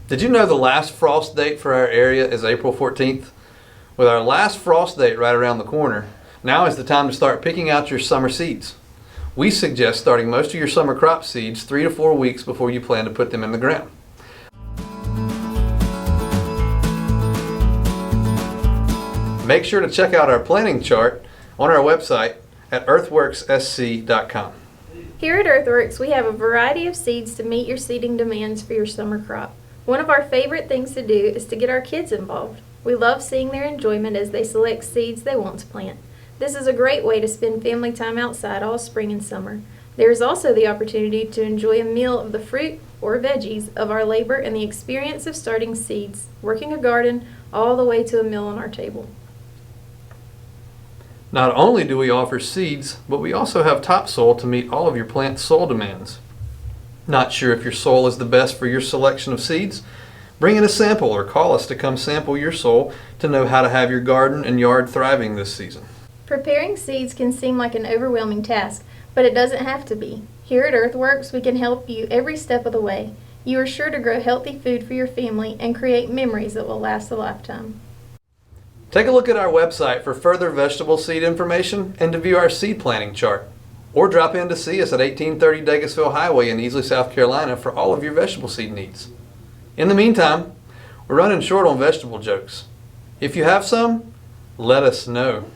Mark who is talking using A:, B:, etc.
A: Did you know the last frost date for our area is April 14th? With our last frost date right around the corner, now is the time to start picking out your summer seeds. We suggest starting most of your summer crop seeds 3 to 4 weeks before you plan to put them in the ground. Make sure to check out our planting chart on our website at earthworkssc.com.
B: Here at Earthworks, we have a variety of seeds to meet your seeding demands for your summer crop. One of our favorite things to do is to get our kids involved. We love seeing their enjoyment as they select seeds they want to plant. This is a great way to spend family time outside all spring and summer. There is also the opportunity to enjoy a meal of the fruit or veggies of our labor and the experience of starting seeds, working a garden, all the way to a meal on our table.
A: Not only do we offer seeds, but we also have topsoil to meet all of your plant soil demands. Not sure if your soil is the best for your selection of seeds? Bring in a sample or call us to come sample your soil to know how to have your garden and yard thriving this season.
B: Preparing seeds can seem like an overwhelming task, but it doesn't have to be. Here at Earthworks, we can help you every step of the way. You are sure to grow healthy food for your family and create memories that will last a lifetime.
A: Take a look at our website for further vegetable seed information and to view our seed planting chart. Or drop in to see us at 1830 Dagasville Highway in Easley, South Carolina for all of your vegetable seed needs. In the meantime, we're running short on vegetable jokes. If you have some, let us know.